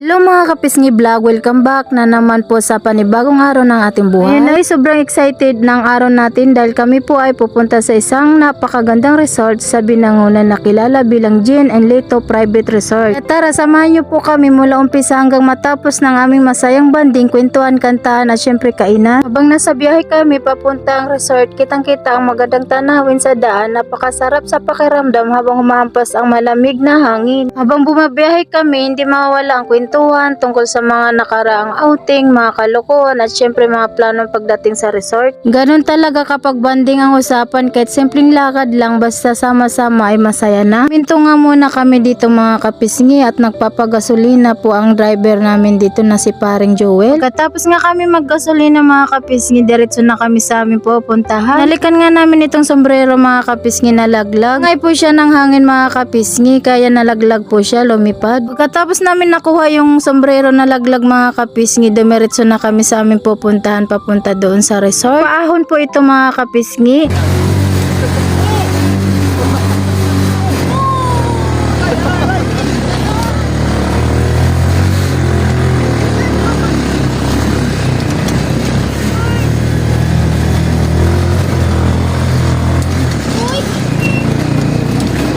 Hello mga kapisngi vlog, welcome back na naman po sa panibagong araw ng ating buhay. Ngayon ay sobrang excited ng araw natin dahil kami po ay pupunta sa isang napakagandang resort sa Binangonan na kilala bilang Jean and Leto Private Resort. At tara, samahan niyo po kami mula umpisa hanggang matapos ng aming masayang banding, kwentuhan, kantahan at syempre kainan. Habang nasa biyahe kami papuntang resort, kitang kita ang magandang tanawin sa daan, napakasarap sa pakiramdam habang humahampas ang malamig na hangin. Habang bumabiyahe kami, hindi mawawala ang kwentuhan tungkol sa mga nakaraang outing, mga kalokohan at syempre mga planong pagdating sa resort. Ganon talaga kapag banding ang usapan, kahit simpleng lakad lang basta sama-sama ay masaya na. Minto nga muna kami dito mga kapisngi at nagpapagasolina po ang driver namin dito na si paring Joel. Pagkatapos nga kami maggasolina mga kapisngi, diretso na kami sa aming pupuntahan. Nalikan nga namin itong sombrero mga kapisngi na laglag. Ngay po siya ng hangin mga kapisngi, kaya nalaglag po siya, lumipad. Pagkatapos namin nakuha yung sombrero na laglag mga kapisngi, dumiretso na kami sa aming pupuntahan papunta doon sa resort. Paahon po ito mga kapisngi.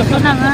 Ito na nga.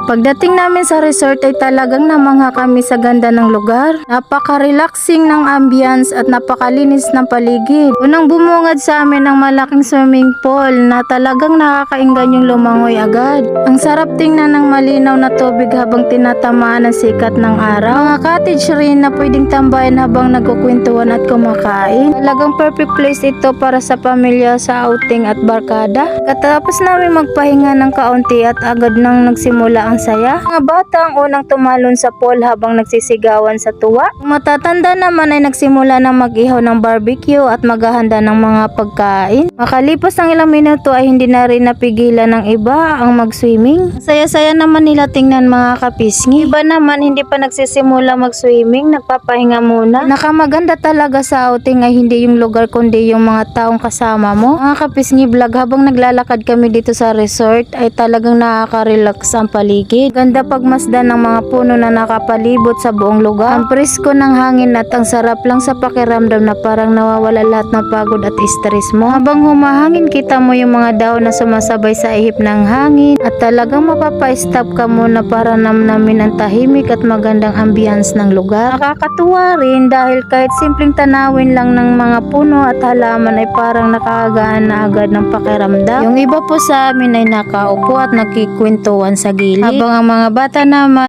Pagdating namin sa resort ay talagang namangha kami sa ganda ng lugar. Napaka-relaxing ng ambience at napakalinis ng paligid. Unang bumungad sa amin ng malaking swimming pool na talagang nakakainggan yung lumangoy agad. Ang sarap tingnan ng malinaw na tubig habang tinatamaan ng sikat ng araw. Mga cottage rin na pwedeng tambayan habang nagkukwentuhan at kumakain. Talagang perfect place ito para sa pamilya sa outing at barkada. Katapos namin magpahinga ng kaunti at agad nang nagsimula ang saya. Mga bata ang unang tumalon sa pool habang nagsisigawan sa tuwa. Ang matatanda naman ay nagsimula ng mag-ihaw ng barbecue at maghahanda ng mga pagkain. Makalipas ng ilang minuto ay hindi na rin napigilan ng iba ang mag-swimming. Saya-saya naman nila tingnan mga kapisngi. Iba naman hindi pa nagsisimula mag-swimming, nagpapahinga muna. Nakamaganda talaga sa outing ay hindi yung lugar kundi yung mga taong kasama mo. Mga kapisngi vlog, habang naglalakad kami dito sa resort ay talagang nakaka-relax ang paligid. Ganda pagmasdan ng mga puno na nakapalibot sa buong lugar. Ang presko ng hangin at ang sarap lang sa pakiramdam na parang nawawala lahat ng pagod at stress mo. Habang humahangin, kita mo yung mga daon na sumasabay sa ihip ng hangin at talagang mapapa-stop ka muna para namnamin ang tahimik at magandang ambience ng lugar. Nakakatuwa rin dahil kahit simpleng tanawin lang ng mga puno at halaman ay parang nakakagaan na agad ng pakiramdam. Yung iba po sa amin ay nakaupo at nakikwentuhan sa gilid. Habang ang mga bata naman